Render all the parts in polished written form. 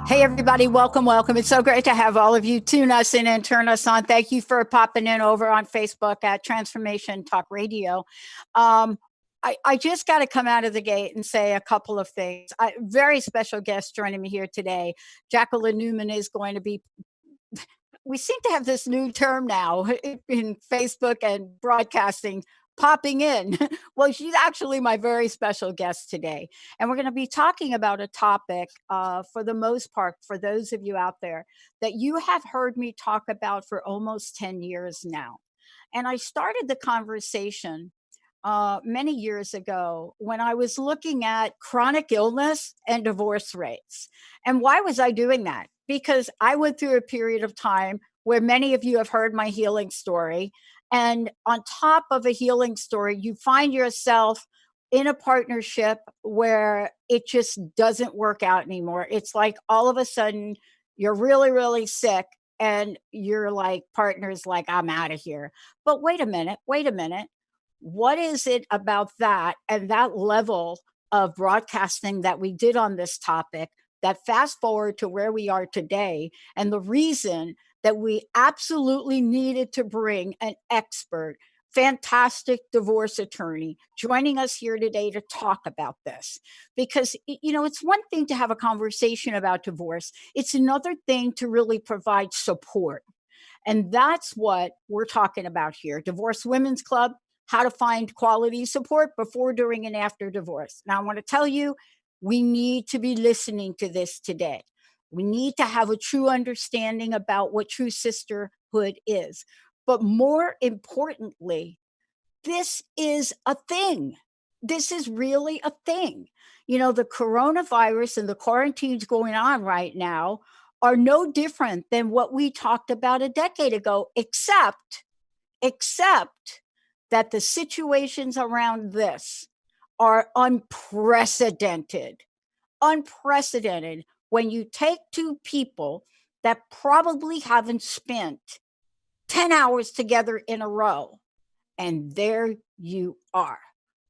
Hey, everybody, welcome, welcome. It's so great to have all of you tune us in and turn us on. Thank you for popping in over on Facebook at Transformation Talk Radio. I just got to come out of the gate and say a couple of things. Very special guest joining me here today. Jacqueline Newman is going to be, we seem to have this new term now in Facebook and broadcasting, popping in. Well, she's actually my very special guest today. And we're going to be talking about a topic, for the most part, for those of you out there, that you have heard me talk about for almost 10 years now. And I started the conversation many years ago when I was looking at chronic illness and divorce rates. And why was I doing that? Because I went through a period of time where many of you have heard my healing story. And on top of a healing story, you find yourself in a partnership where it just doesn't work out anymore. It's like all of a sudden you're really, really sick and you're like, partner's like, I'm out of here. But wait a minute, wait a minute. What is it about that and that level of broadcasting that we did on this topic that fast forward to where we are today? And the reason that we absolutely needed to bring an expert, fantastic divorce attorney joining us here today to talk about this. Because, it's one thing to have a conversation about divorce, it's another thing to really provide support. And that's what we're talking about here. Divorce Women's Club, how to find quality support before, during, and after divorce. Now, I want to tell you, we need to be listening to this today. We need to have a true understanding about what true sisterhood is. But more importantly, this is a thing. This is really a thing. The coronavirus and the quarantines going on right now are no different than what we talked about a decade ago, except that the situations around this are unprecedented. Unprecedented when you take two people that probably haven't spent 10 hours together in a row, and there you are.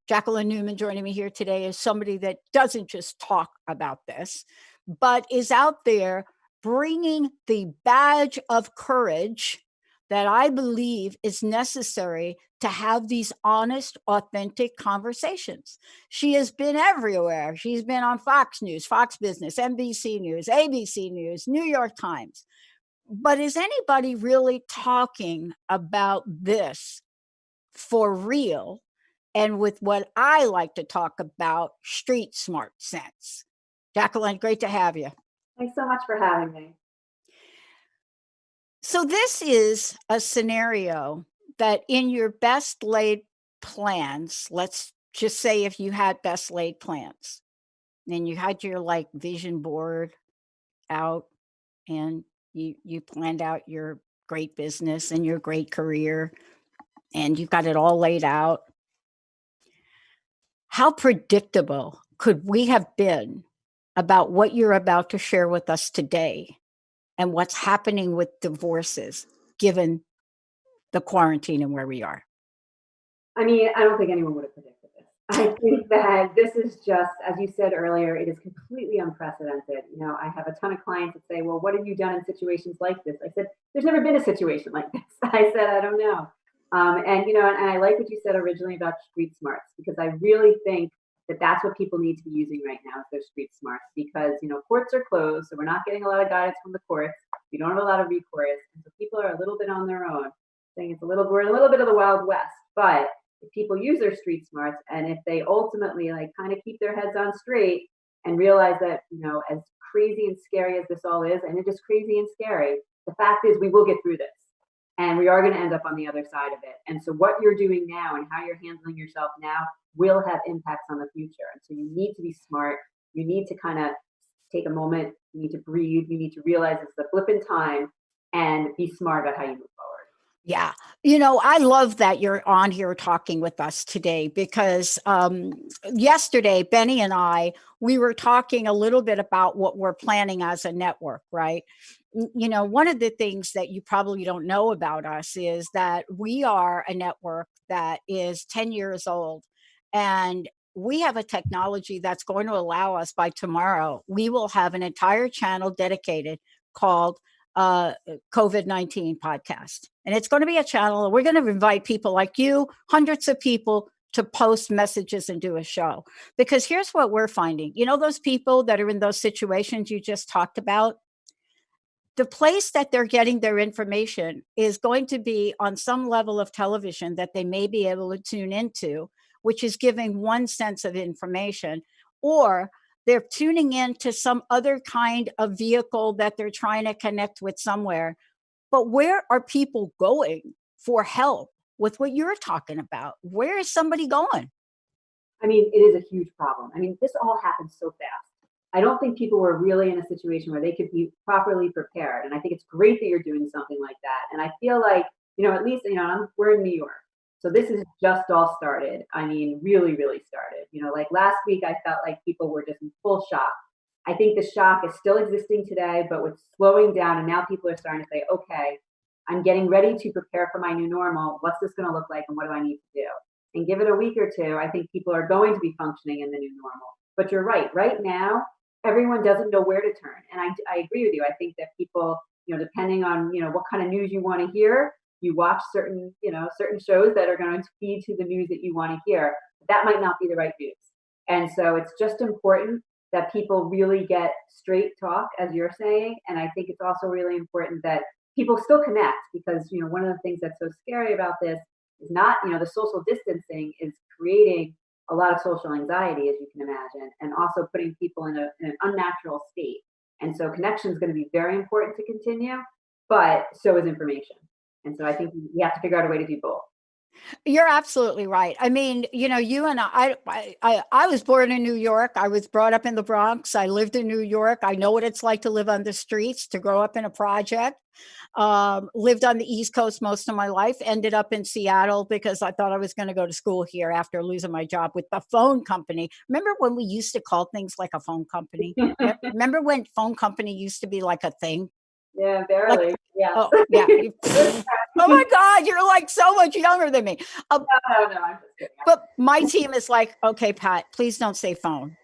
Jacqueline Newman joining me here today is somebody that doesn't just talk about this, but is out there bringing the badge of courage that I believe is necessary to have these honest, authentic conversations. She has been everywhere. She's been on Fox News, Fox Business, NBC News, ABC News, New York Times. But is anybody really talking about this for real and with what I like to talk about, street smart sense? Jacqueline, great to have you. Thanks so much for having me. So this is a scenario that in your best laid plans, let's just say if you had best laid plans and you had your vision board out and you planned out your great business and your great career and you've got it all laid out, how predictable could we have been about what you're about to share with us today and what's happening with divorces, given the quarantine and where we are? I mean, I don't think anyone would have predicted this. I think that this is just, as you said earlier, it is completely unprecedented. I have a ton of clients that say, well, what have you done in situations like this? I said, there's never been a situation like this. I said, I don't know. And I like what you said originally about street smarts, because I really think that that's what people need to be using right now is their street smarts, because, courts are closed. So we're not getting a lot of guidance from the courts. We don't have a lot of recourse. And so people are a little bit on their own, saying we're in a little bit of the Wild West. But if people use their street smarts and if they ultimately kind of keep their heads on straight and realize that, as crazy and scary as this all is, and it is crazy and scary, the fact is we will get through this. And we are going to end up on the other side of it. And so what you're doing now and how you're handling yourself now will have impacts on the future. And so you need to be smart. You need to kind of take a moment. You need to breathe. You need to realize it's a blip in time and be smart about how you move forward. Yeah. I love that you're on here talking with us today because yesterday, Benny and we were talking a little bit about what we're planning as a network, right? One of the things that you probably don't know about us is that we are a network that is 10 years old, and we have a technology that's going to allow us by tomorrow, we will have an entire channel dedicated called COVID-19 podcast. And it's going to be a channel. We're going to invite people like you, hundreds of people, to post messages and do a show. Because here's what we're finding. You know, those people that are in those situations you just talked about, the place that they're getting their information is going to be on some level of television that they may be able to tune into, which is giving one sense of information, or they're tuning in to some other kind of vehicle that they're trying to connect with somewhere. But where are people going for help with what you're talking about? Where is somebody going? I mean, it is a huge problem. I mean, this all happened so fast. I don't think people were really in a situation where they could be properly prepared. And I think it's great that you're doing something like that. And I feel like, at least, we're in New York. So this is just all started. I mean, really, really started. Like last week, I felt like people were just in full shock. I think the shock is still existing today, but with slowing down. And now people are starting to say, okay, I'm getting ready to prepare for my new normal. What's this going to look like? And what do I need to do? And give it a week or two, I think people are going to be functioning in the new normal. But you're right. Right now, everyone doesn't know where to turn. And I agree with you. I think that people, depending on, what kind of news you want to hear, you watch certain shows that are going to feed to the news that you want to hear. That might not be the right news. And so it's just important that people really get straight talk, as you're saying. And I think it's also really important that people still connect, because, one of the things that's so scary about this is not, the social distancing is creating a lot of social anxiety, as you can imagine, and also putting people in an unnatural state. And so connection is going to be very important to continue, but so is information. And so I think we have to figure out a way to do both. You're absolutely right. I mean, you and I was born in New York. I was brought up in the Bronx. I lived in New York. I know what it's like to live on the streets, to grow up in a project. Lived on the East Coast most of my life, ended up in Seattle because I thought I was going to go to school here after losing my job with the phone company. Remember when we used to call things like a phone company? Remember when phone company used to be like a thing? Yeah, barely. Like, Yeah. oh, yeah. Oh my God, you're like so much younger than me. No, I'm just kidding. But my team is like, okay, Pat, please don't say phone.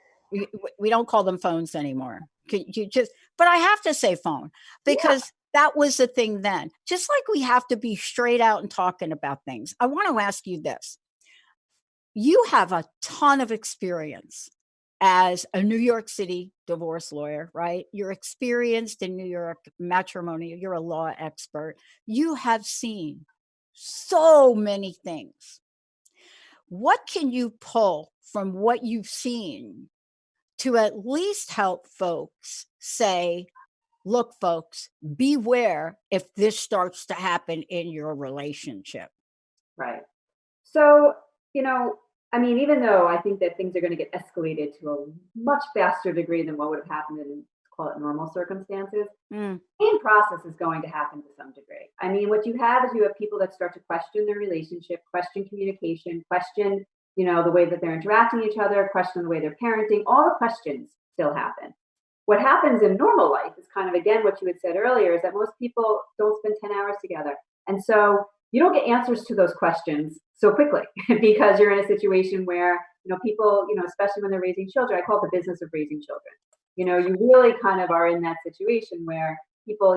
We don't call them phones anymore. You just, but I have to say phone because that was the thing then. Just like we have to be straight out and talking about things. I want to ask you this. You have a ton of experience as a New York City divorce lawyer, right? You're experienced in New York matrimony. You're a law expert. You have seen so many things. What can you pull from what you've seen to at least help folks say, look, folks, beware if this starts to happen in your relationship? Right. So, I mean, even though I think that things are going to get escalated to a much faster degree than what would have happened in, call it, normal circumstances, the process is going to happen to some degree. I mean, what you have is you have people that start to question their relationship, question communication, question, the way that they're interacting with each other, question the way they're parenting. All the questions still happen. What happens in normal life is kind of, again, what you had said earlier, is that most people don't spend 10 hours together. And so you don't get answers to those questions so quickly because you're in a situation where, people, especially when they're raising children, I call it the business of raising children. You really kind of are in that situation where people,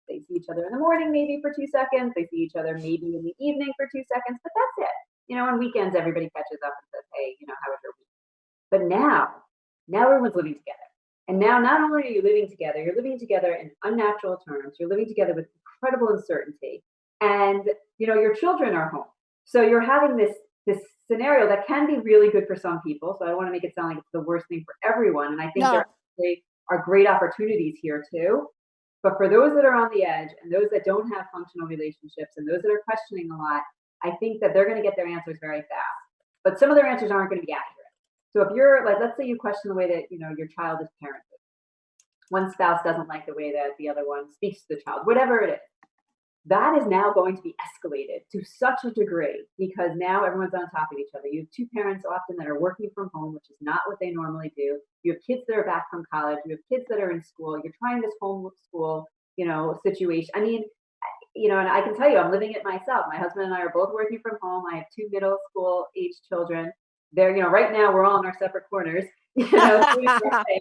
they see each other in the morning, maybe for 2 seconds. They see each other maybe in the evening for 2 seconds, but that's it. On weekends, everybody catches up and says, hey, how was your week? But now everyone's living together. And now not only are you living together, you're living together in unnatural terms. You're living together with incredible uncertainty. And, your children are home. So you're having this scenario that can be really good for some people. So I don't want to make it sound like it's the worst thing for everyone. And I think there actually are great opportunities here too. But for those that are on the edge and those that don't have functional relationships and those that are questioning a lot, I think that they're going to get their answers very fast. But some of their answers aren't going to be accurate. So if you're like, let's say you question the way that, your child is parented. One spouse doesn't like the way that the other one speaks to the child, whatever it is. That is now going to be escalated to such a degree because now everyone's on top of each other. You have two parents often that are working from home, which is not what they normally do. You have kids that are back from college. You have kids that are in school. You're trying this homeschool, situation. I mean, and I can tell you, I'm living it myself. My husband and I are both working from home. I have two middle school age children. they're, right now we're all in our separate corners, doing our thing.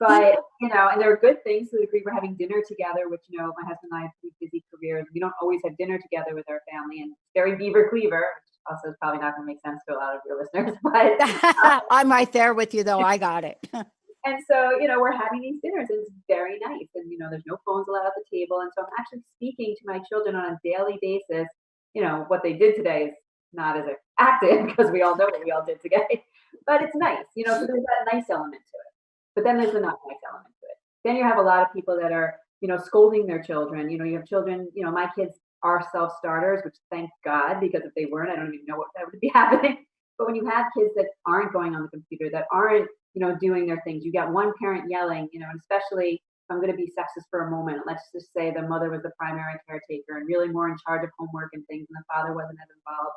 But, and there are good things to the degree we're having dinner together, which, my husband and I have pretty busy careers. We don't always have dinner together with our family, and very Beaver Cleaver, which also is probably not going to make sense to a lot of your listeners, but I'm right there with you though. I got it. and so, we're having these dinners and it's very nice. And, there's no phones allowed at the table. And so I'm actually speaking to my children on a daily basis. What they did today is not as active because we all know what we all did today, but it's nice, so there's that nice element to it. But then there's the not nice element to it. Then you have a lot of people that are, scolding their children. You have children, my kids are self-starters, which thank God, because if they weren't, I don't even know what that would be happening. But when you have kids that aren't going on the computer, that aren't, doing their things, you got one parent yelling, and especially if I'm going to be sexist for a moment, let's just say the mother was the primary caretaker and really more in charge of homework and things, and the father wasn't as involved.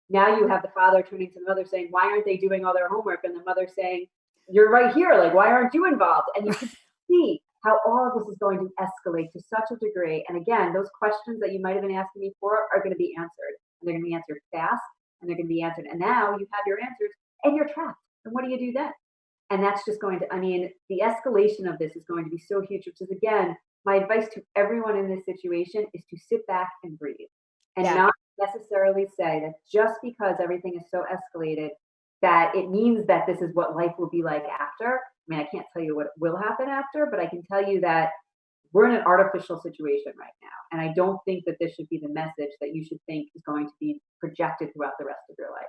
Now you have the father turning to the mother saying, why aren't they doing all their homework? And the mother saying, you're right here, like, why aren't you involved? And you can see how all of this is going to escalate to such a degree. And again, those questions that you might have been asking me for are going to be answered. And they're going to be answered fast, and they're going to be answered. And now you have your answers and you're trapped. And what do you do then? And that's just going to, the escalation of this is going to be so huge, which is, again, my advice to everyone in this situation is to sit back and breathe and not necessarily say that just because everything is so escalated that it means that this is what life will be like after. I can't tell you what will happen after, but I can tell you that we're in an artificial situation right now. And I don't think that this should be the message that you should think is going to be projected throughout the rest of your life.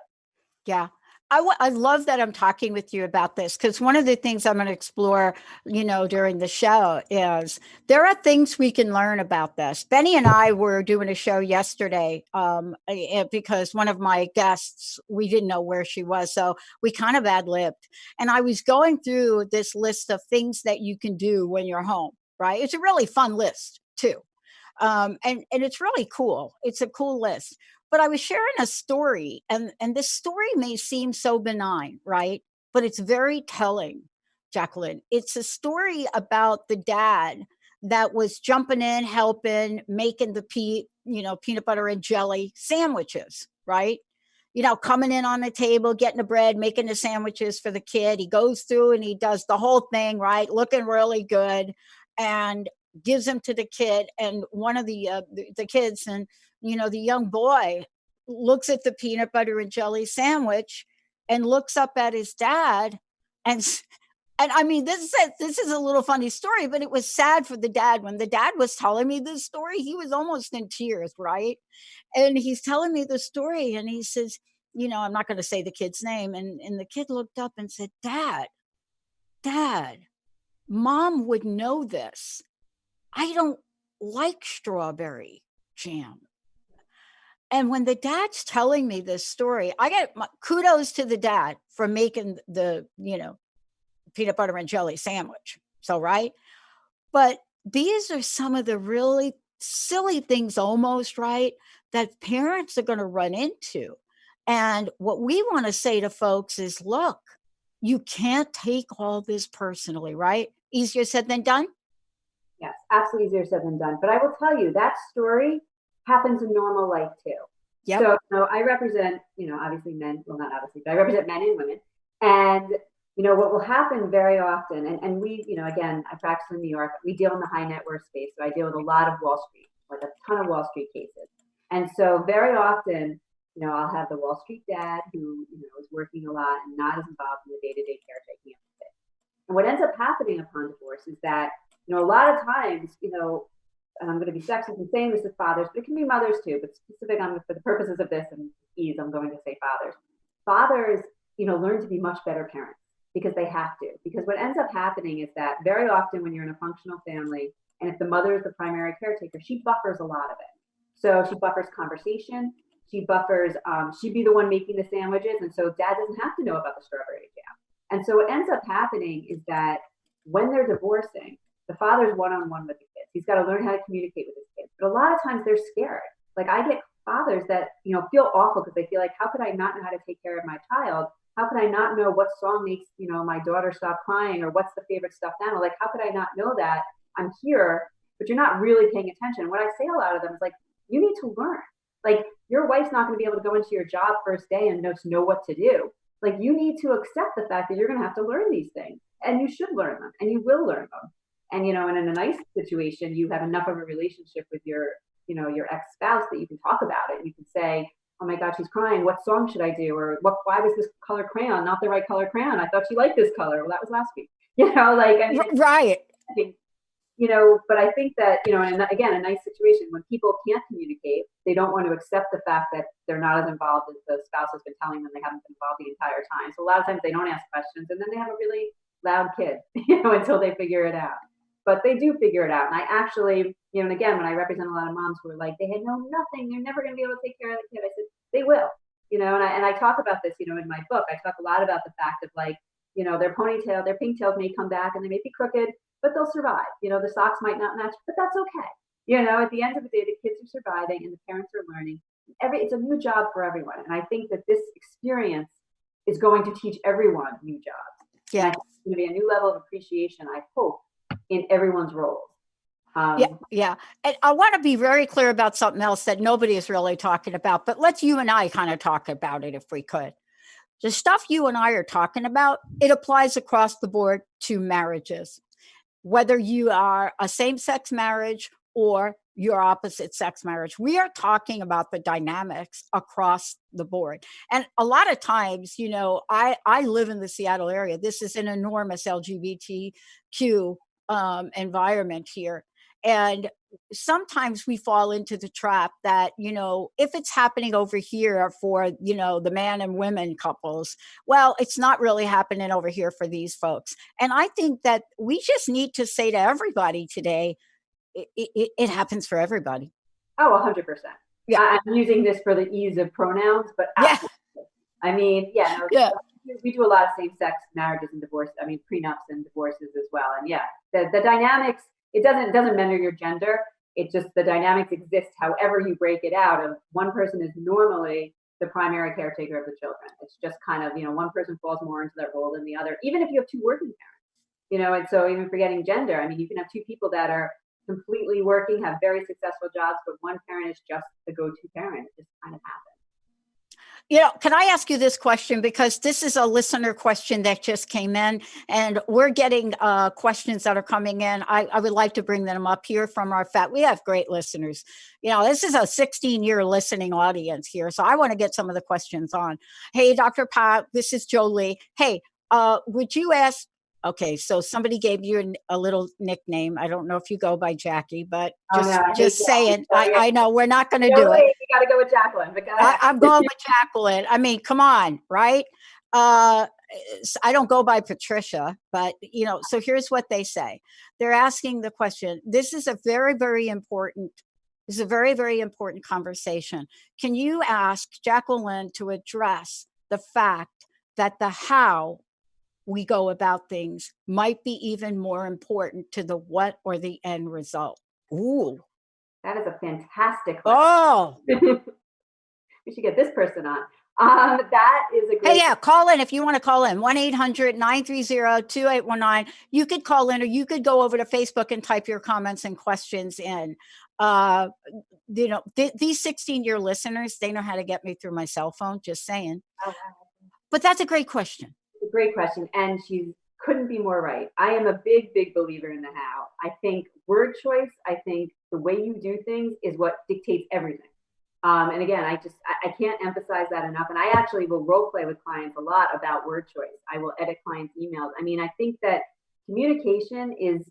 Yeah. I love that I'm talking with you about this, because one of the things I'm going to explore, during the show is there are things we can learn about this. Benny and I were doing a show yesterday because one of my guests, we didn't know where she was. So we kind of ad-libbed. And I was going through this list of things that you can do when you're home, right? It's a really fun list too. And it's really cool. It's a cool list. But I was sharing a story, and this story may seem so benign, right? But it's very telling, Jacqueline. It's a story about the dad that was jumping in, helping, making the peanut butter and jelly sandwiches, right? Coming in on the table, getting the bread, making the sandwiches for the kid. He goes through and he does the whole thing, right? Looking really good, and gives them to the kid. And one of the kids, and the young boy, looks at the peanut butter and jelly sandwich and looks up at his dad, and this is a little funny story, but it was sad for the dad. When the dad was telling me this story, he was almost in tears, right? And he's telling me the story, and he says, I'm not going to say the kid's name, and the kid looked up and said, Dad, Mom would know this. I don't like strawberry jam. And when the dad's telling me this story, I get kudos to the dad for making the, peanut butter and jelly sandwich. So, right. But these are some of the really silly things almost, right, that parents are going to run into. And what we want to say to folks is, look, you can't take all this personally, right? Easier said than done. Yes, absolutely easier said than done. But I will tell you, that story happens in normal life too. Yep. So I represent, obviously men, well, not obviously, but I represent men and women. And, what will happen very often, and we, again, I practice in New York, we deal in the high net worth space. So I deal with a lot of Wall Street, like a ton of Wall Street cases. And so very often, I'll have the Wall Street dad who, is working a lot and not as involved in the day-to-day caretaking of the kid. And what ends up happening upon divorce is that, a lot of times, and I'm going to be sexist in saying this with fathers, but it can be mothers too, but specific for the purposes of this and ease, I'm going to say fathers. Fathers, learn to be much better parents because they have to. Because what ends up happening is that very often when you're in a functional family, and if the mother is the primary caretaker, she buffers a lot of it. So she buffers conversation. She buffers, she'd be the one making the sandwiches. And so dad doesn't have to know about the strawberry jam. And so what ends up happening is that when they're divorcing, the father's one-on-one with the kids. He's got to learn how to communicate with his kids. But a lot of times they're scared. Like I get fathers that, feel awful because they feel like, how could I not know how to take care of my child? How could I not know what song makes, my daughter stop crying, or what's the favorite stuffed animal? Like, how could I not know that? I'm here, but you're not really paying attention. What I say a lot of them is like, you need to learn. Like your wife's not going to be able to go into your job first day and know what to do. Like, you need to accept the fact that you're going to have to learn these things, and you should learn them, and you will learn them. And, and in a nice situation, you have enough of a relationship with your ex-spouse that you can talk about it. You can say, oh my God, she's crying. What song should I do? Or why was this color crayon not the right color crayon? I thought she liked this color. Well, that was last week. I mean, Right. But I think that, and again, a nice situation when people can't communicate, they don't want to accept the fact that they're not as involved as the spouse has been telling them they haven't been involved the entire time. So a lot of times they don't ask questions, and then they have a really loud kid, until they figure it out. But they do figure it out. And I actually, and again, when I represent a lot of moms who are like, they had known nothing, they're never going to be able to take care of the kid. I said, they will, and I talk about this, in my book. I talk a lot about the fact of, like, their ponytail, their pigtails may come back and they may be crooked, but they'll survive. The socks might not match, but that's okay. At the end of the day, the kids are surviving and the parents are learning. It's a new job for everyone. And I think that this experience is going to teach everyone new jobs. Yeah. It's going to be a new level of appreciation, I hope, in everyone's roles. Yeah. And I want to be very clear about something else that nobody is really talking about, but let's you and I kind of talk about it if we could. The stuff you and I are talking about, it applies across the board to marriages, whether you are a same-sex marriage or your opposite sex marriage. We are talking about the dynamics across the board. And a lot of times, I live in the Seattle area. This is an enormous LGBTQ environment here. And sometimes we fall into the trap that, if it's happening over here for, the man and women couples, well, it's not really happening over here for these folks. And I think that we just need to say to everybody today, it happens for everybody. Oh, 100%. Yeah. I'm using this for the ease of pronouns, but absolutely. Yeah. I mean, Yeah. We do a lot of same-sex marriages and divorce. I mean, prenups and divorces as well. And the dynamics, it doesn't matter your gender. It just, the dynamics exist however you break it out. Of one person is normally the primary caretaker of the children. It's just kind of, one person falls more into that role than the other, even if you have two working parents, and so even forgetting gender, I mean, you can have two people that are completely working, have very successful jobs, but one parent is just the go-to parent. It just kind of happens. Can I ask you this question? Because this is a listener question that just came in, and we're getting questions that are coming in. I would like to bring them up here from we have great listeners. This is a 16-year listening audience here. So I want to get some of the questions on. Hey, Dr. Pat, this is Jolie. Hey, would you ask, okay, so somebody gave you a little nickname. I don't know if you go by Jackie, but just saying, I know we're not going to do it. You got to go with Jacqueline. But I'm going with Jacqueline. I mean, come on, right? I don't go by Patricia, but, so here's what they say. They're asking the question. This is a very, very important conversation. Can you ask Jacqueline to address the fact that the how we go about things might be even more important to the what or the end result? Ooh. That is a fantastic question. Oh. We should get this person on. That is a great. Hey, yeah, call in if you want to call in. 1-800-930-2819. You could call in, or you could go over to Facebook and type your comments and questions in. These 16-year listeners, they know how to get me through my cell phone, just saying. Oh, wow. But that's a great question. It's a great question. And she couldn't be more right. I am a big, big believer in the how. I think word choice, I think the way you do things is what dictates everything. And again, I can't emphasize that enough. And I actually will role play with clients a lot about word choice. I will edit clients' emails. I mean, I think that communication is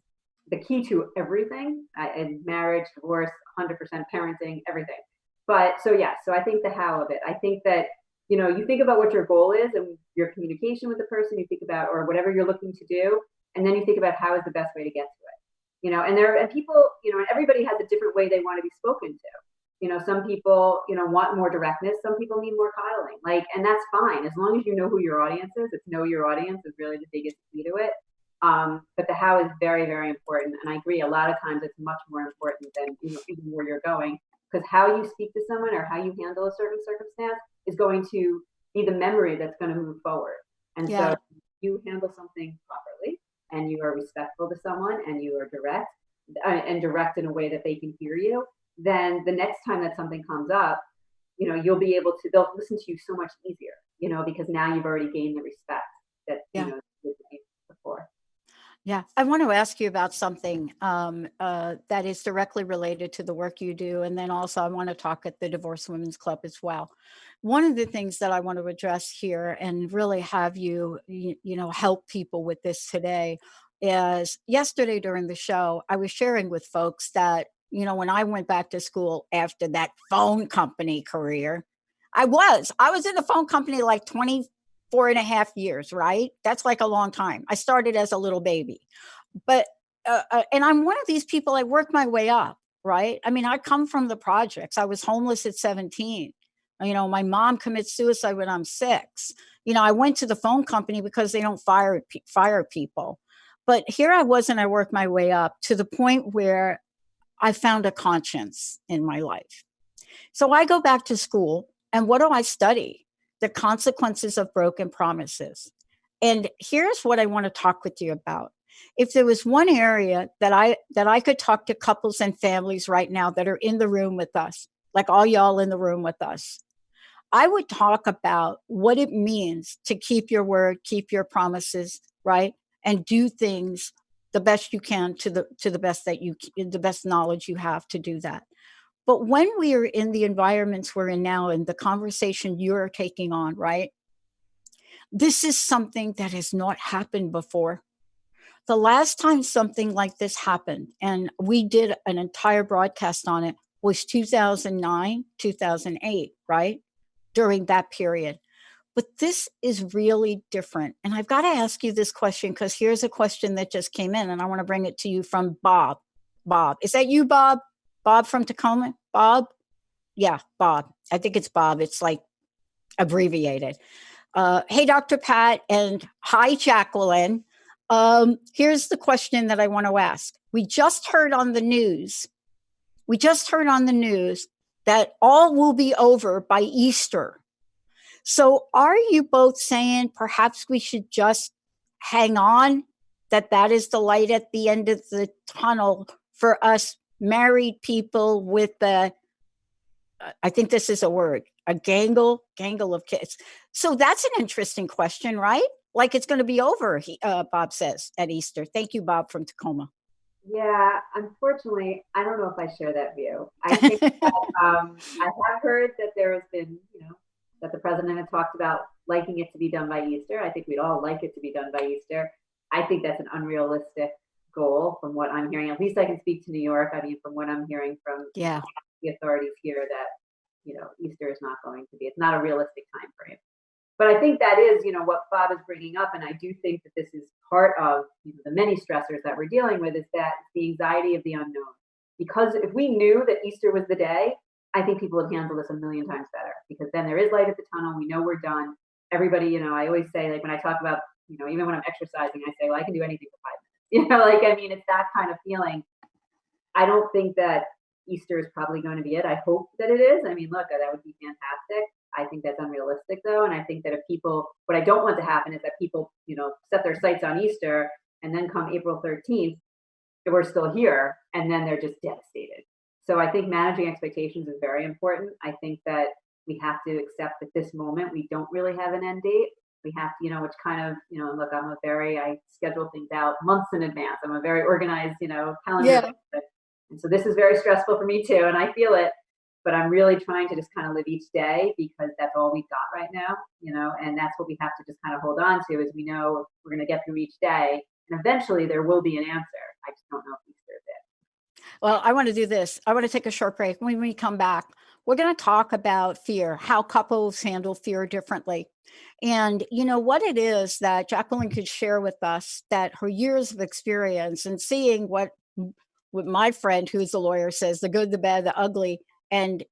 the key to everything, in marriage, divorce, 100% parenting, everything. But so I think the how of it. I think that, you think about what your goal is and your communication with the person, you think about, or whatever you're looking to do, and then you think about how is the best way to get to it. And people, and everybody has a different way they want to be spoken to. Some people, want more directness. Some people need more coddling. And that's fine as long as you know who your audience is. It's know your audience is really the biggest key to it. But the how is very, very important. And I agree. A lot of times it's much more important than even where you're going, because how you speak to someone or how you handle a certain circumstance is going to be the memory that's going to move forward. And so if you handle something properly and you are respectful to someone and you are direct in a way that they can hear you, then the next time that something comes up, you'll be able to, they'll listen to you so much easier, because now you've already gained the respect that, Yeah. before. Yeah, I want to ask you about something that is directly related to the work you do. And then also I want to talk at the Divorced Women's Club as well. One of the things that I want to address here and really have you help people with this today is yesterday during the show, I was sharing with folks that, when I went back to school after that phone company career, I was in the phone company like 24.5 years, right? That's like a long time. I started as a little baby, but and I'm one of these people. I worked my way up, right? I mean, I come from the projects. I was homeless at 17. My mom commits suicide when I'm 6. I went to the phone company because they don't fire people. But here I was, and I worked my way up to the point where I found a conscience in my life. So I go back to school, and what do I study? The consequences of broken promises. And here's what I want to talk with you about. If there was one area that I could talk to couples and families right now that are in the room with us, like all y'all in the room with us, I would talk about what it means to keep your word, keep your promises, right? And do things the best you can to the best the best knowledge you have to do that. But when we are in the environments we're in now and the conversation you're taking on, right? This is something that has not happened before. The last time something like this happened, and we did an entire broadcast on it, was 2009, 2008, right? During that period. But this is really different. And I've got to ask you this question because here's a question that just came in, and I want to bring it to you from Bob. Bob, is that you, Bob? Bob from Tacoma? Bob? Yeah, Bob. I think it's Bob. It's like abbreviated. Hey, Dr. Pat, and hi, Jacqueline. Here's the question that I want to ask. We just heard on the news that all will be over by Easter. So are you both saying perhaps we should just hang on, that is the light at the end of the tunnel for us married people with I think this is a word, a gangle of kids. So that's an interesting question, right? Like it's going to be over, Bob says, at Easter. Thank you, Bob from Tacoma. Yeah, unfortunately, I don't know if I share that view. I think that, I have heard that there has been, that the president had talked about liking it to be done by Easter. I think we'd all like it to be done by Easter. I think that's an unrealistic goal from what I'm hearing. At least I can speak to New York. I mean, from what I'm hearing from Yeah. the authorities here, that Easter is not going to be. It's not a realistic time frame. But I think that is, what Bob is bringing up, and I do think that this is part of the many stressors that we're dealing with, is that the anxiety of the unknown. Because if we knew that Easter was the day, I think people would handle this a million times better. Because then there is light at the tunnel. We know we're done. Everybody, I always say, like when I talk about, even when I'm exercising, I say, well, I can do anything for 5 minutes. It's that kind of feeling. I don't think that Easter is probably going to be it. I hope that it is. I mean, look, that would be fantastic. I think that's unrealistic though. And I think that if people, what I don't want to happen is that people, set their sights on Easter and then come April 13th, we're still here and then they're just devastated. So I think managing expectations is very important. I think that we have to accept that this moment, we don't really have an end date. We have to, which kind of, look, I schedule things out months in advance. I'm a very organized, calendar. Yeah. And so this is very stressful for me too. And I feel it. But I'm really trying to just kind of live each day because that's all we've got right now, and that's what we have to just kind of hold on to is we know we're going to get through each day and eventually there will be an answer. I just don't know if Easter is it. Well, I want to do this. I want to take a short break. When we come back, we're going to talk about fear, how couples handle fear differently. And what it is that Jacqueline could share with us, that her years of experience and seeing what my friend who's a lawyer says, the good, the bad, the ugly, and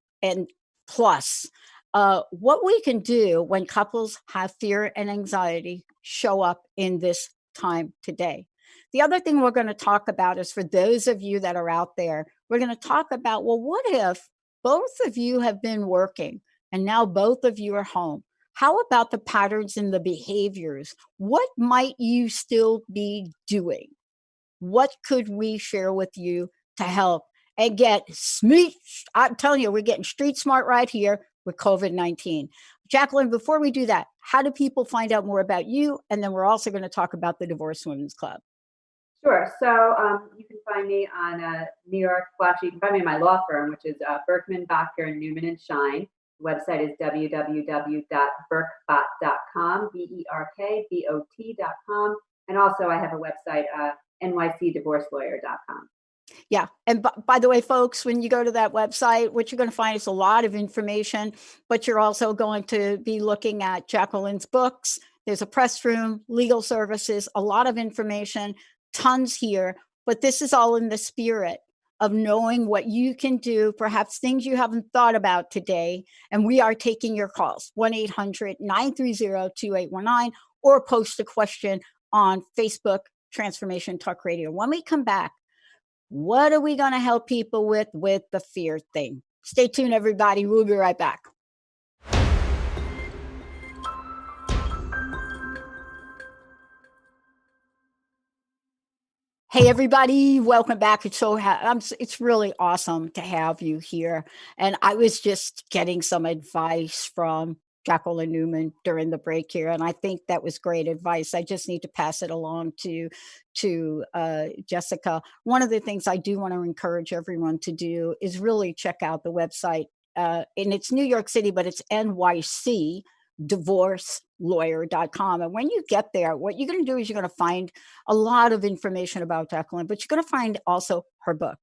plus what we can do when couples have fear and anxiety show up in this time today. The other thing we're going to talk about is for those of you that are out there, we're going to talk about, well, what if both of you have been working and now both of you are home? How about the patterns and the behaviors? What might you still be doing? What could we share with you to help and get smart? I'm telling you, we're getting street smart right here. with COVID-19. Jacqueline, before we do that, how do people find out more about you? And then we're also going to talk about the Divorced Women's Club. Sure. So you can find me on New York. Well, actually, you can find me in my law firm, which is Berkman, Bacher, Newman and Shine. The website is www.berkbot.com, BERKBOT.com. And also, I have a website, nycdivorcelawyer.com. Yeah. And by the way, folks, when you go to that website, what you're going to find is a lot of information, but you're also going to be looking at Jacqueline's books. There's a press room, legal services, a lot of information, tons here. But this is all in the spirit of knowing what you can do, perhaps things you haven't thought about today. And we are taking your calls, 1-800-930-2819, or post a question on Facebook, Transformation Talk Radio. When we come back, what are we going to help people with the fear thing? Stay tuned, everybody. We'll be right back. Hey, everybody. Welcome back. It's really awesome to have you here. And I was just getting some advice from Jacqueline Newman during the break here, and I think that was great advice. I just need to pass it along to Jessica. One of the things I do want to encourage everyone to do is really check out the website, and it's New York City, but it's nycdivorcelawyer.com. And when you get there, what you're going to do is you're going to find a lot of information about Jacqueline, but you're going to find also her book.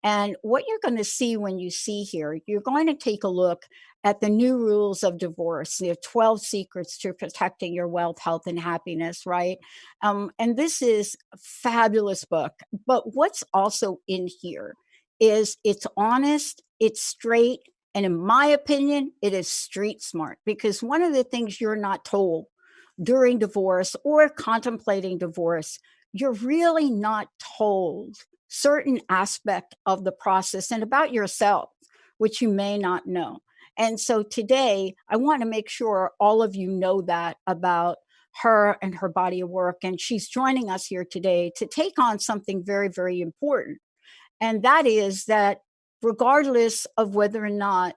And what you're going to see when you see here, you're going to take a look at the new rules of divorce. There are 12 secrets to protecting your wealth, health, and happiness, right? And this is a fabulous book. But what's also in here is it's honest, it's straight, and in my opinion, it is street smart. Because one of the things you're not told during divorce or contemplating divorce, you're really not told certain aspect of the process and about yourself, which you may not know. And so today, I want to make sure all of you know that about her and her body of work. And she's joining us here today to take on something very, very important. And that is that regardless of whether or not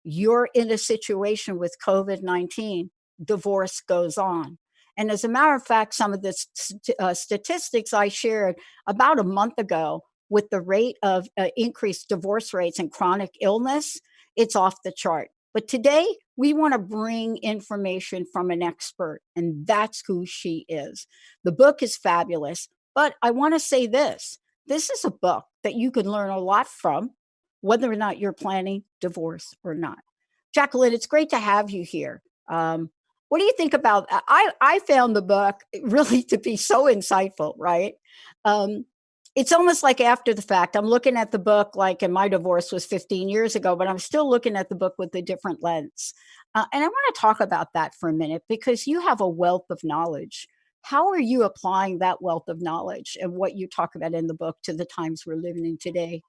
you're in a situation with COVID-19, divorce goes on. And as a matter of fact, some of the statistics I shared about a month ago with the rate of increased divorce rates and chronic illness, it's off the chart. But today, we want to bring information from an expert, and that's who she is. The book is fabulous, but I want to say this. This is a book that you can learn a lot from, whether or not you're planning divorce or not. Jacqueline, it's great to have you here. What do you think about? I found the book really to be so insightful, right? It's almost like after the fact. I'm looking at the book like, and my divorce was 15 years ago, but I'm still looking at the book with a different lens. And I want to talk about that for a minute because you have a wealth of knowledge. How are you applying that wealth of knowledge and what you talk about in the book to the times we're living in today?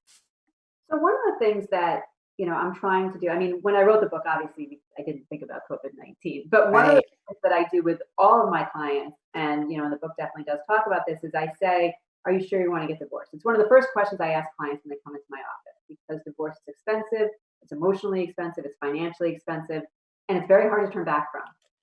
So one of the things that I'm trying to do. I mean, when I wrote the book, obviously I didn't think about COVID-19. But one of the things that I do with all of my clients, and and the book definitely does talk about this, is I say, "Are you sure you want to get divorced?" It's one of the first questions I ask clients when they come into my office because divorce is expensive, it's emotionally expensive, it's financially expensive, and it's very hard to turn back from.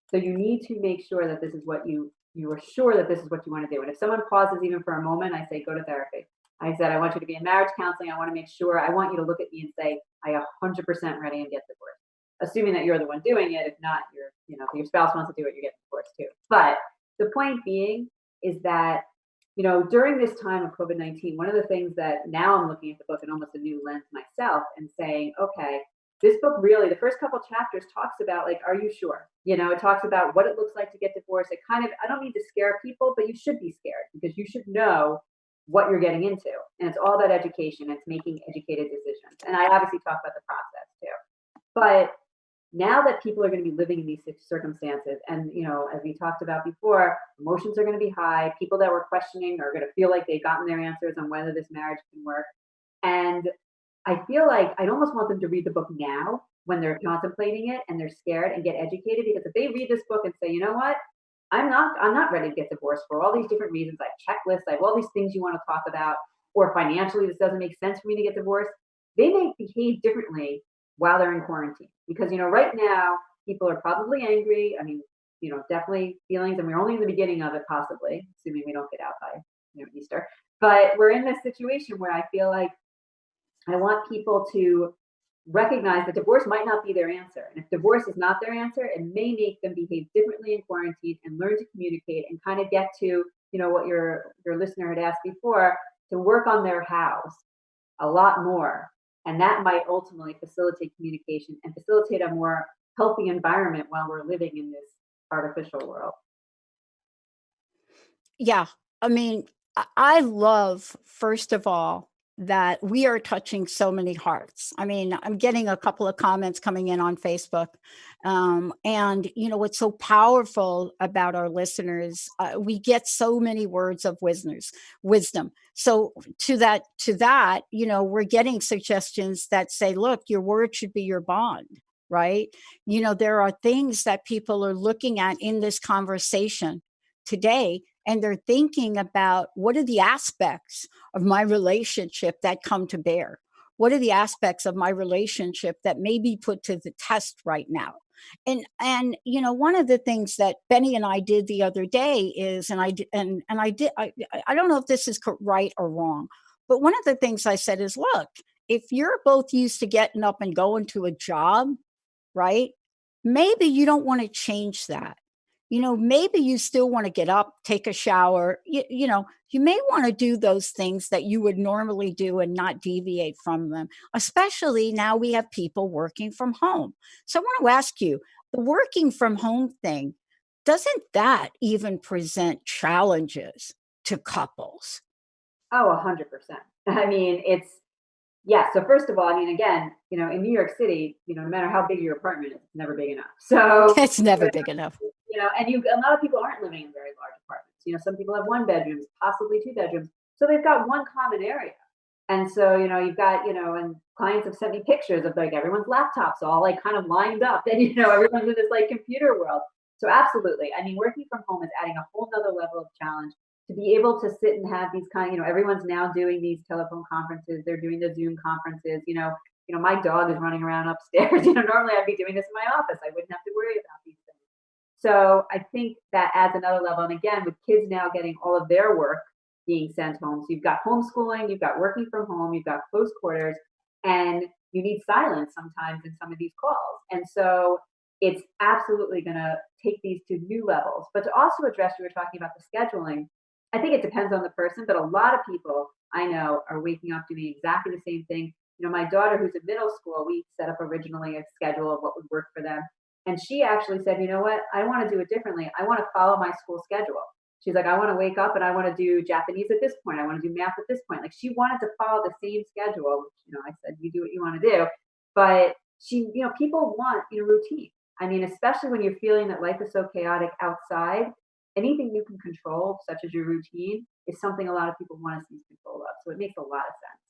So you need to make sure that this is what you are sure that this is what you want to do. And if someone pauses even for a moment, I say, "Go to therapy." I said, "I want you to be in marriage counseling. I want to make sure. I want you to look at me and say, I 100% ready and get divorced." Assuming that you're the one doing it. If not, if your spouse wants to do it, you're getting divorced too. But the point being is that, during this time of COVID-19, one of the things that now I'm looking at the book in almost a new lens myself and saying, okay, this book really, the first couple chapters talks about like, are you sure? It talks about what it looks like to get divorced. It kind of, I don't mean to scare people, but you should be scared because you should know what you're getting into. And it's all about education. It's making educated decisions. And I obviously talk about the process too. But now that people are going to be living in these circumstances, and as we talked about before, emotions are going to be high. People that were questioning are going to feel like they've gotten their answers on whether this marriage can work. And I feel like I'd almost want them to read the book now when they're contemplating it and they're scared and get educated, because if they read this book and say, you know what, I'm not ready to get divorced for all these different reasons. I have checklists, I have all these things you want to talk about, or financially this doesn't make sense for me to get divorced. They may behave differently while they're in quarantine. Because, right now, people are probably angry. I mean, definitely feelings, and we're only in the beginning of it, possibly, assuming we don't get out by, Easter. But we're in this situation where I feel like I want people to recognize that divorce might not be their answer. And if divorce is not their answer, it may make them behave differently in quarantine and learn to communicate and kind of get to, what your listener had asked before, to work on their house a lot more. And that might ultimately facilitate communication and facilitate a more healthy environment while we're living in this artificial world. Yeah. I mean, I love, first of all, that we are touching so many hearts. I mean, I'm getting a couple of comments coming in on Facebook. And, what's so powerful about our listeners, we get so many words of wisdom. So to that, we're getting suggestions that say, look, your word should be your bond, right? There are things that people are looking at in this conversation today, and they're thinking about, what are the aspects of my relationship that come to bear? What are the aspects of my relationship that may be put to the test right now? And one of the things that Benny and I did the other day is, and I did, and I did, I don't know if this is right or wrong, but one of the things I said is, look, if you're both used to getting up and going to a job, right? Maybe you don't want to change that. Maybe you still want to get up, take a shower. You may want to do those things that you would normally do and not deviate from them, especially now we have people working from home. So I want to ask you, the working from home thing, doesn't that even present challenges to couples? Oh, 100%. I mean, yeah. So first of all, I mean, again, in New York City, no matter how big your apartment is, it's never big enough. So, It's never big enough. and a lot of people aren't living in very large apartments. Some people have one bedrooms, possibly two bedrooms. So they've got one common area. And so, you've got, and clients have sent me pictures of like everyone's laptops all like kind of lined up, and, everyone's in this like computer world. So absolutely. I mean, working from home is adding a whole nother level of challenge to be able to sit and have these everyone's now doing these telephone conferences. They're doing the Zoom conferences. My dog is running around upstairs. Normally I'd be doing this in my office. I wouldn't have to worry about these things. So I think that adds another level. And again, with kids now getting all of their work being sent home, so you've got homeschooling, you've got working from home, you've got close quarters, and you need silence sometimes in some of these calls. And so it's absolutely going to take these to new levels. But to also address, you were talking about the scheduling, I think it depends on the person, but a lot of people I know are waking up doing exactly the same thing. My daughter, who's in middle school, we set up originally a schedule of what would work for them. And she actually said, you know what, I want to do it differently. I want to follow my school schedule. She's like, I want to wake up and I want to do Japanese at this point. I want to do math at this point. Like, she wanted to follow the same schedule, which, I said, you do what you want to do. But people want, routine. I mean, especially when you're feeling that life is so chaotic outside, anything you can control, such as your routine, is something a lot of people want to seize control of. So it makes a lot of sense.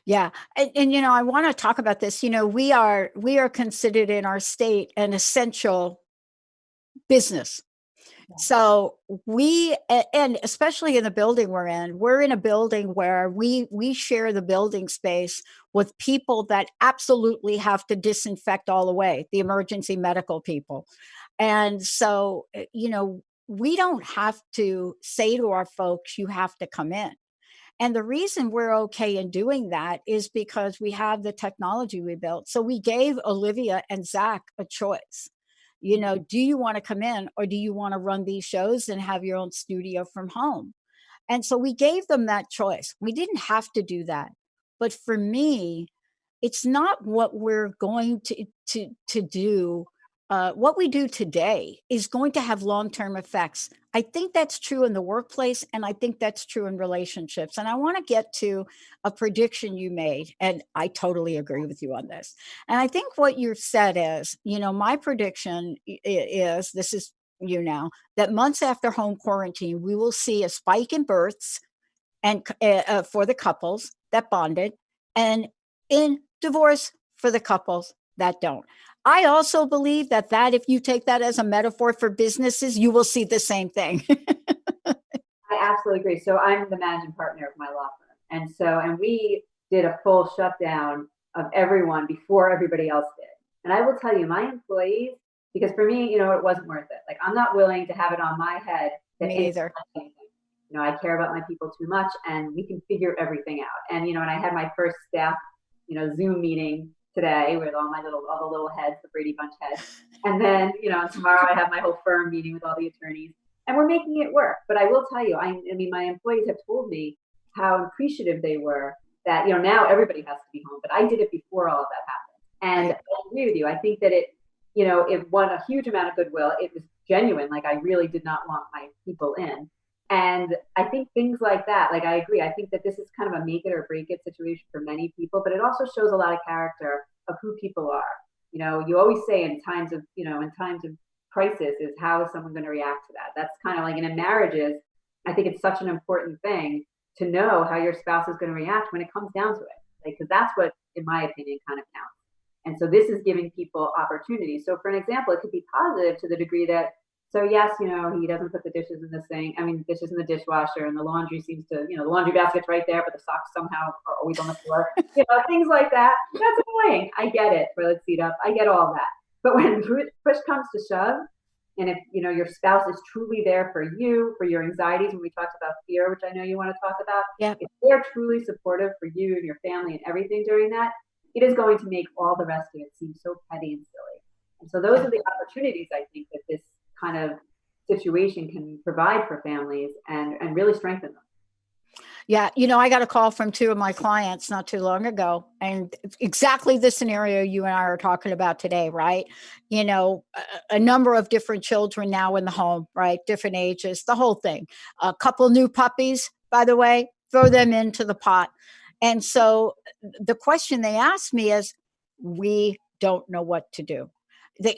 Yeah. And I want to talk about this. We are considered in our state an essential business. Yeah. So and especially in the building we're in a building where we share the building space with people that absolutely have to disinfect all the way, the emergency medical people. And so, we don't have to say to our folks, you have to come in. And the reason we're okay in doing that is because we have the technology we built. So we gave Olivia and Zach a choice. Do you want to come in, or do you want to run these shows and have your own studio from home? And so we gave them that choice. We didn't have to do that. But for me, it's not what we're going to do. What we do today is going to have long-term effects. I think that's true in the workplace, and I think that's true in relationships. And I want to get to a prediction you made, and I totally agree with you on this. And I think what you said is, my prediction is, this is that months after home quarantine, we will see a spike in births and for the couples that bonded, and in divorce for the couples that don't. I also believe that if you take that as a metaphor for businesses, you will see the same thing. I absolutely agree. So I'm the managing partner of my law firm. And we did a full shutdown of everyone before everybody else did. And I will tell you, my employees, because for me, it wasn't worth it. Like, I'm not willing to have it on my head that Me either. anything. I care about my people too much, and we can figure everything out. And and I had my first staff, Zoom meeting today with all the little heads, the Brady Bunch heads. And then, tomorrow I have my whole firm meeting with all the attorneys, and we're making it work. But I will tell you, I mean, my employees have told me how appreciative they were that, now everybody has to be home, but I did it before all of that happened. And I agree with you. I think that it won a huge amount of goodwill. It was genuine. Like, I really did not want my people in. And I think things like that, like, I agree. I think that this is kind of a make it or break it situation for many people, but it also shows a lot of character of who people are. You always say in times of crisis is, how is someone going to react to that? That's kind of like, in marriages, I think it's such an important thing to know how your spouse is going to react when it comes down to it. Like, because that's what, in my opinion, kind of counts. And so this is giving people opportunities. So for an example, it could be positive to the degree that, so yes, he doesn't put the dishes in the sink. I mean, dishes in the dishwasher, and the laundry seems to, the laundry basket's right there, but the socks somehow are always on the floor. Things like that. That's annoying. I get it. Toilet seat up. I get all that. But when push comes to shove, and if your spouse is truly there for you, for your anxieties, when we talked about fear, which I know you want to talk about, if they're truly supportive for you and your family and everything during that, it is going to make all the rest of it seem so petty and silly. And so those are the opportunities, I think, that this kind of situation can provide for families and really strengthen them. Yeah. I got a call from two of my clients not too long ago, and exactly the scenario you and I are talking about today, right? A number of different children now in the home, right? Different ages, the whole thing. A couple new puppies, by the way, throw them into the pot. And so the question they asked me is, we don't know what to do.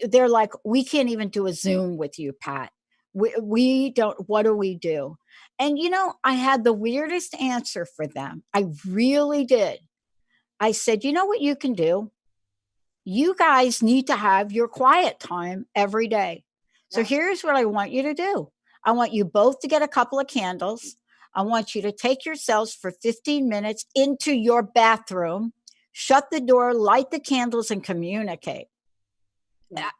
They're like, we can't even do a Zoom with you, Pat. We don't, what do we do? And, I had the weirdest answer for them. I really did. I said, you know what you can do? You guys need to have your quiet time every day. So here's what I want you to do. I want you both to get a couple of candles. I want you to take yourselves for 15 minutes into your bathroom, shut the door, light the candles, and communicate.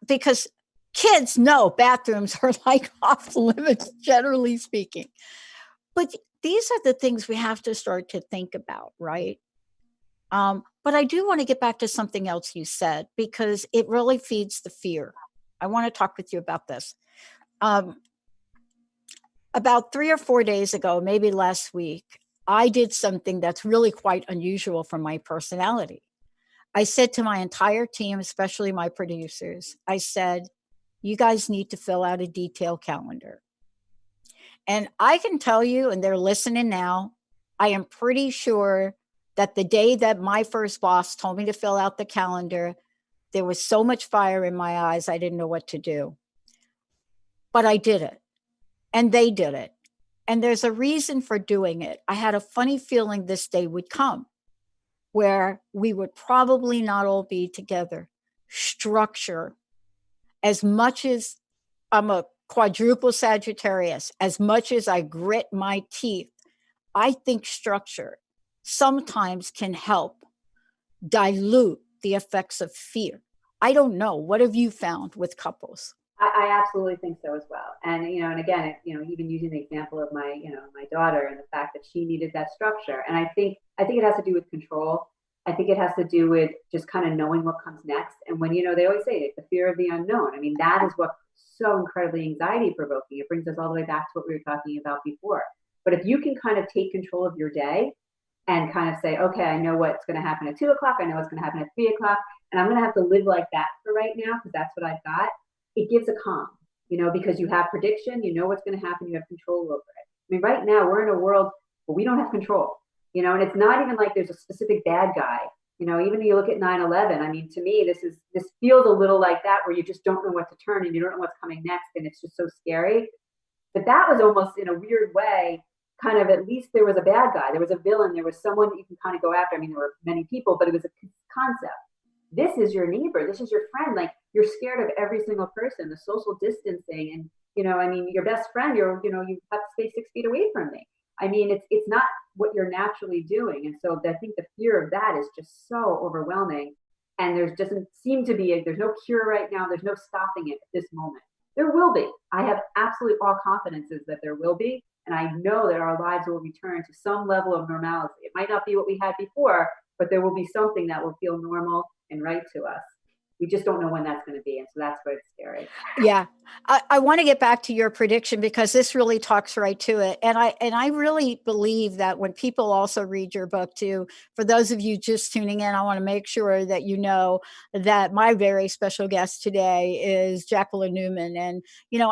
Because kids know bathrooms are like off limits, generally speaking. But these are the things we have to start to think about, right? But I do want to get back to something else you said, because it really feeds the fear. I want to talk with you about this. About 3 or 4 days ago, maybe last week, I did something that's really quite unusual for my personality. I said to my entire team, especially my producers, I said, you guys need to fill out a detailed calendar. And I can tell you, and they're listening now, I am pretty sure that the day that my first boss told me to fill out the calendar, there was so much fire in my eyes, I didn't know what to do. But I did it, and they did it. And there's a reason for doing it. I had a funny feeling this day would come, where we would probably not all be together. Structure. As much as I'm a quadruple Sagittarius, as much as I grit my teeth, I think structure sometimes can help dilute the effects of fear. I don't know. What have you found with couples? I absolutely think so as well. And, and again, even using the example of my daughter and the fact that she needed that structure. And I think it has to do with control. I think it has to do with just kind of knowing what comes next. And when, they always say it, the fear of the unknown. I mean, that is what's so incredibly anxiety provoking. It brings us all the way back to what we were talking about before. But if you can kind of take control of your day and kind of say, okay, I know what's going to happen at 2 o'clock. I know what's going to happen at 3 o'clock. And I'm going to have to live like that for right now, because that's what I've got. It gives a calm, because you have prediction, you know what's going to happen, you have control over it. I mean, right now we're in a world where we don't have control, and it's not even like there's a specific bad guy. Even if you look at 9/11, I mean, to me, this feels a little like that, where you just don't know what to turn and you don't know what's coming next, and it's just so scary. But that was almost, in a weird way, kind of, at least there was a bad guy, there was a villain, there was someone that you can kind of go after. I mean, there were many people, but it was a concept. This is your neighbor. This is your friend. Like, you're scared of every single person, the social distancing. And, your best friend, you have to stay 6 feet away from me. I mean, it's not what you're naturally doing. And so I think the fear of that is just so overwhelming. And there's doesn't seem to be, there's no cure right now. There's no stopping it at this moment. There will be. I have absolutely all confidences that there will be. And I know that our lives will return to some level of normality. It might not be what we had before, but there will be something that will feel normal and right to us. We just don't know when that's going to be. And so that's why it's scary. Yeah. I want to get back to your prediction because this really talks right to it. And I really believe that when people also read your book too, for those of you just tuning in, I want to make sure that you know that my very special guest today is Jacqueline Newman. And,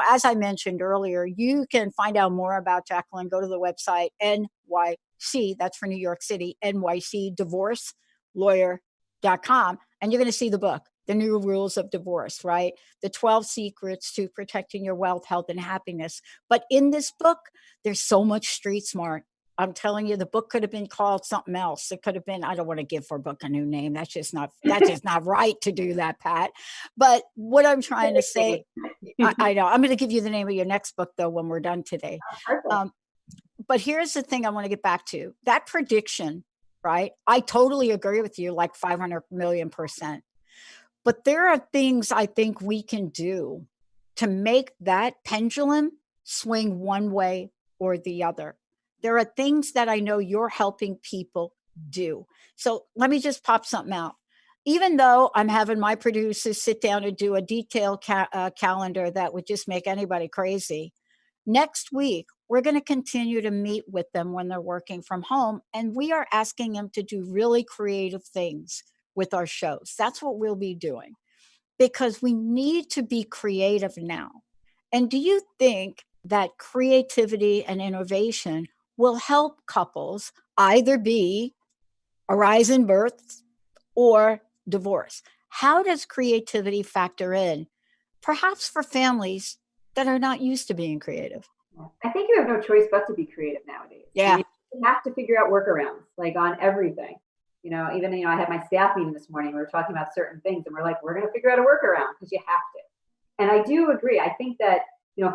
as I mentioned earlier, you can find out more about Jacqueline, go to the website NYC, that's for New York City, NYC Divorce Lawyer.com, and you're going to see the book, The New Rules of Divorce, right? The 12 secrets to protecting your wealth, health, and happiness. But in this book, there's so much street smart. I'm telling you, the book could have been called something else. It could have been, I don't want to give her book a new name. That's just not right to do that, Pat. But what I'm trying to say, I know, I'm going to give you the name of your next book though, when we're done today. But here's the thing I want to get back to. That prediction, right? I totally agree with you, like 500 million%. But there are things I think we can do to make that pendulum swing one way or the other. There are things that I know you're helping people do. So let me just pop something out. Even though I'm having my producers sit down and do a detailed calendar that would just make anybody crazy, next week, we're going to continue to meet with them when they're working from home. And we are asking them to do really creative things with our shows. That's what we'll be doing because we need to be creative now. And do you think that creativity and innovation will help couples either be a rise in births or divorce? How does creativity factor in, perhaps for families that are not used to being creative? I think you have no choice but to be creative nowadays. Yeah. I mean, you have to figure out workarounds, like on everything. Even I had my staff meeting this morning. We were talking about certain things, and we're like, we're going to figure out a workaround because you have to. And I do agree. I think that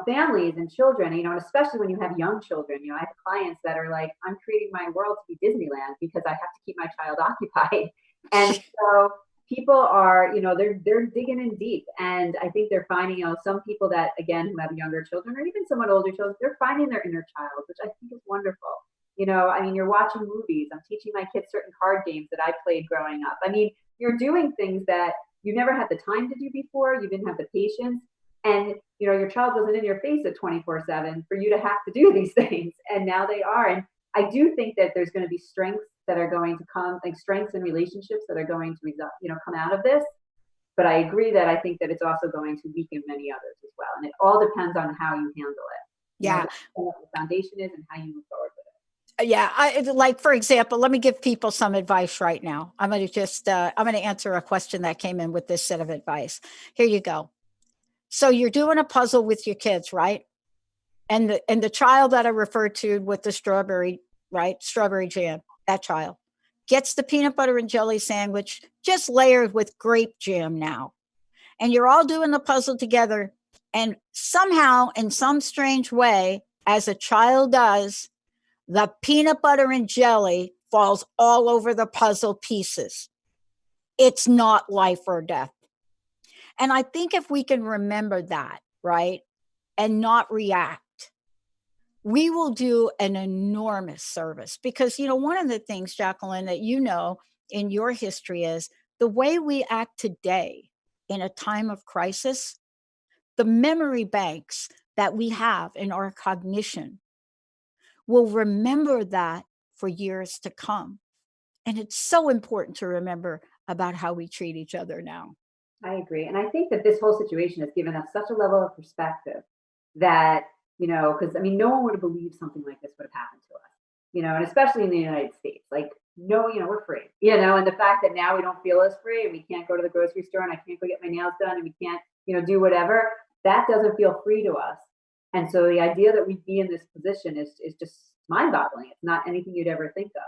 families and children, and especially when you have young children, I have clients that are like, I'm creating my world to be Disneyland because I have to keep my child occupied. And so people are, they're digging in deep. And I think they're finding, some people that, again, who have younger children or even somewhat older children, they're finding their inner child, which I think is wonderful. You're watching movies. I'm teaching my kids certain card games that I played growing up. I mean, you're doing things that you never had the time to do before. You didn't have the patience. And, your child wasn't in your face at 24/7 for you to have to do these things. And now they are. And I do think that there's going to be strengths that are going to come, like strengths in relationships that are going to come out of this. But I agree that I think that it's also going to weaken many others as well. And it all depends on how you handle it. Yeah. What the foundation is and how you move forward with it. Yeah. Like, for example, let me give people some advice right now. I'm going to answer a question that came in with this set of advice. Here you go. So you're doing a puzzle with your kids, right? And the child that I referred to with the strawberry, right? Strawberry jam, that child gets the peanut butter and jelly sandwich, just layered with grape jam now. And you're all doing the puzzle together. And somehow, in some strange way, as a child does, the peanut butter and jelly falls all over the puzzle pieces. It's not life or death. And I think if we can remember that, right, and not react, we will do an enormous service. Because, one of the things, Jacqueline, that in your history is the way we act today in a time of crisis, the memory banks that we have in our cognition will remember that for years to come. And it's so important to remember about how we treat each other now. I agree. And I think that this whole situation has given us such a level of perspective that, because no one would have believed something like this would have happened to us, and especially in the United States, like, no, we're free, and the fact that now we don't feel as free and we can't go to the grocery store and I can't go get my nails done and we can't, do whatever, that doesn't feel free to us. And so the idea that we'd be in this position is just mind boggling. It's not anything you'd ever think of.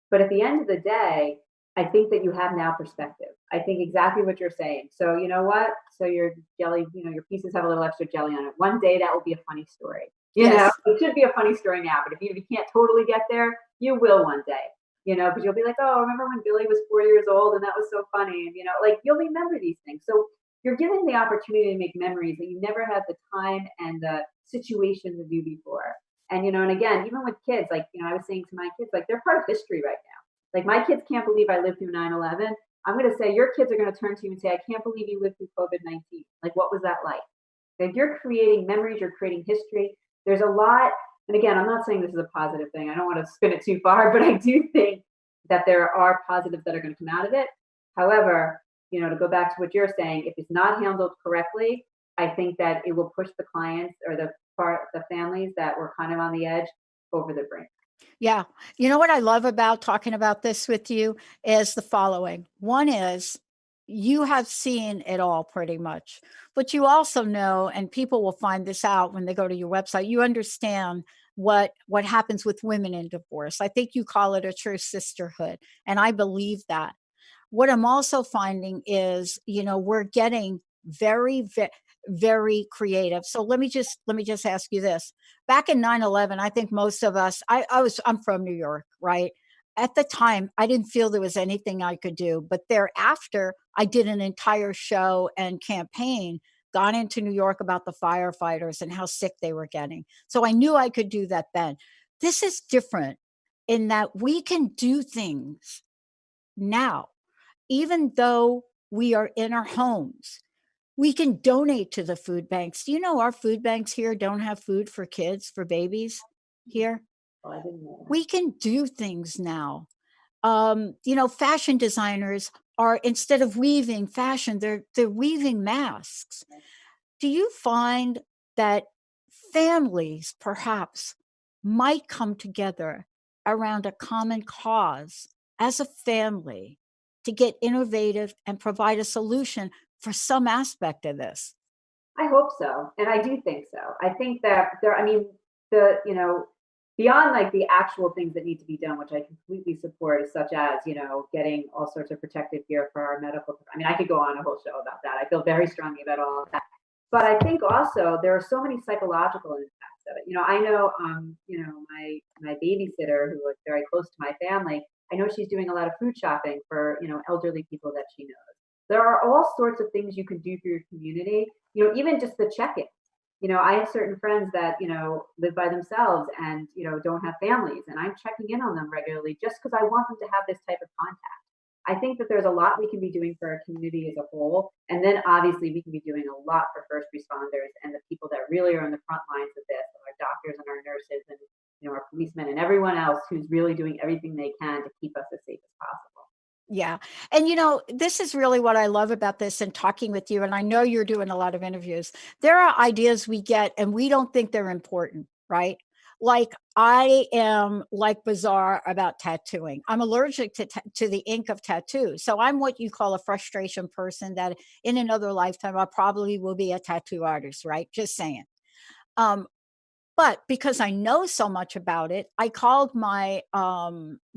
But at the end of the day, I think that you have now perspective. I think exactly what you're saying. So you know what? So your jelly, your pieces have a little extra jelly on it. One day that will be a funny story. You know, Yes. it should be a funny story now, but if you can't totally get there, you will one day. You know, because you'll be like, oh, remember when Billy was 4 years old and that was so funny? And, you know, like you'll remember these things. So you're given the opportunity to make memories that you never had the time and the situation to do before. And, you know, and again, even with kids, like, you know, I was saying to my kids, like, they're part of history right now. Like, my kids can't believe I lived through 9/11. I'm going to say, your kids are going to turn to you and say, I can't believe you lived through COVID-19. Like, what was that like? Like, you're creating memories, you're creating history. There's a lot, and again, I'm not saying this is a positive thing. I don't want to spin it too far, but I do think that there are positives that are going to come out of it. However, you know, to go back to what you're saying, if it's not handled correctly, I think that it will push the clients or the families that were kind of on the edge over the brink. Yeah. You know what I love about talking about this with you is the following. One is you have seen it all pretty much, but you also know, and people will find this out when they go to your website, you understand what happens with women in divorce. I think you call it a true sisterhood, and I believe that. What I'm also finding is, we're getting very creative. So let me just ask you this. Back in 9/11, I think most of us, I'm from New York, right? At the time, I didn't feel there was anything I could do. But thereafter, I did an entire show and campaign, gone into New York about the firefighters and how sick they were getting. So I knew I could do that then. This is different in that we can do things now, even though we are in our homes. We can donate to the food banks. Do you know our food banks here don't have food for kids, for babies here? Well, I didn't know that. We can do things now. Fashion designers are, instead of weaving fashion, they're weaving masks. Do you find that families perhaps might come together around a common cause as a family to get innovative and provide a solution for some aspect of this? I hope so, and I do think so. I think that I mean, beyond like the actual things that need to be done, which I completely support, such as, getting all sorts of protective gear for our medical. I mean, I could go on a whole show about that. I feel very strongly about all of that. But I think also there are so many psychological impacts of it. I know, my babysitter who was very close to my family. I know she's doing a lot of food shopping for, elderly people that she knows. There are all sorts of things you can do for your community, even just the check-in. I have certain friends that, live by themselves and, don't have families, and I'm checking in on them regularly just because I want them to have this type of contact. I think that there's a lot we can be doing for our community as a whole. And then obviously we can be doing a lot for first responders and the people that really are in the front lines of this, our doctors and our nurses and, our policemen and everyone else who's really doing everything they can to keep us as safe as possible. Yeah. And this is really what I love about this and talking with you. And I know you're doing a lot of interviews. There are ideas we get and we don't think they're important, right? Like I am like bizarre about tattooing. I'm allergic to the ink of tattoos. So I'm what you call a frustration person that in another lifetime I probably will be a tattoo artist, right? Just saying. Um, but because I know so much about it, I called my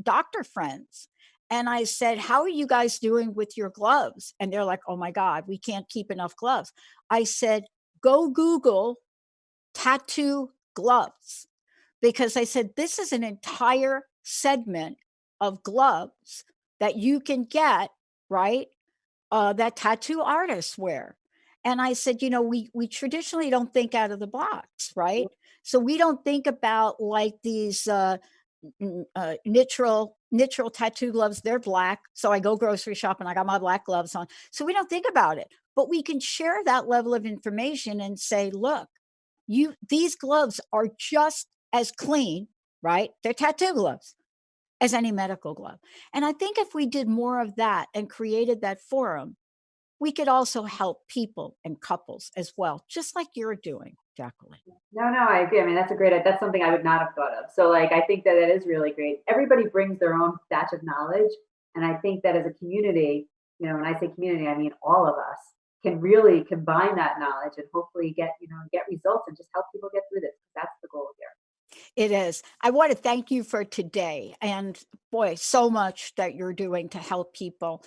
doctor friends and I said, how are you guys doing with your gloves? And they're like, oh my God, we can't keep enough gloves. I said, go Google tattoo gloves, because I said, this is an entire segment of gloves that you can get, right? That tattoo artists wear. And I said, we traditionally don't think out of the box, right? So we don't think about like these nitrile tattoo gloves. They're black, so I go grocery shopping. I got my black gloves on. So we don't think about it, but we can share that level of information and say, look, these gloves are just as clean, right? They're tattoo gloves as any medical glove. And I think if we did more of that and created that forum, we could also help people and couples as well, just like you're doing, Jacqueline. No, no, I agree. I mean, that's something I would not have thought of. So like I think that it is really great. Everybody brings their own batch of knowledge. And I think that as a community, when I say community, I mean all of us can really combine that knowledge and hopefully get results and just help people get through this. That's the goal here. It is. I want to thank you for today. And boy, so much that you're doing to help people.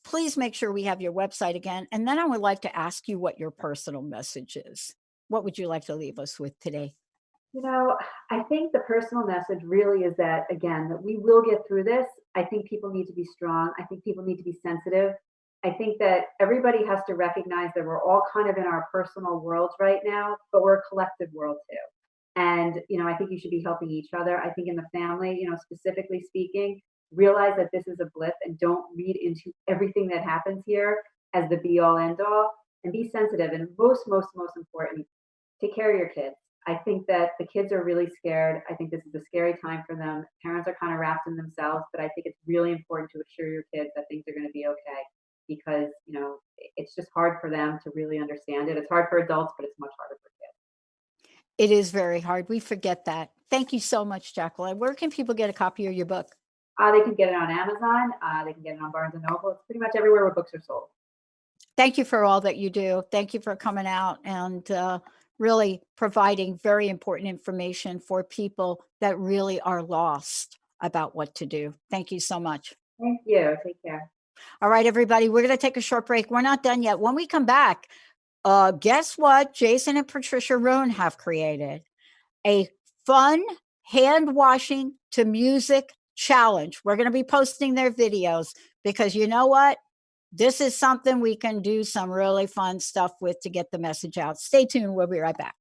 Please make sure we have your website again. And then I would like to ask you what your personal message is. What would you like to leave us with today? I think the personal message really is that, again, that we will get through this. I think people need to be strong. I think people need to be sensitive. I think that everybody has to recognize that we're all kind of in our personal worlds right now, but we're a collective world too. And, I think you should be helping each other. I think in the family, specifically speaking, realize that this is a blip and don't read into everything that happens here as the be all end all, and be sensitive. And most important, take care of your kids. I think that the kids are really scared. I think this is a scary time for them. Parents are kind of wrapped in themselves, but I think it's really important to assure your kids that things are going to be okay because, it's just hard for them to really understand it. It's hard for adults, but it's much harder for kids. It is very hard. We forget that. Thank you so much, Jacqueline. Where can people get a copy of your book? They can get it on Amazon. They can get it on Barnes and Noble. It's pretty much everywhere where books are sold. Thank you for all that you do. Thank you for coming out and really providing very important information for people that really are lost about what to do. Thank you so much. Thank you. Take care. All right, everybody, we're going to take a short break. We're not done yet. When we come back, guess what Jason and Patricia Roan have created? A fun hand washing to music challenge. We're going to be posting their videos because you know what? This is something we can do some really fun stuff with to get the message out. Stay tuned. We'll be right back.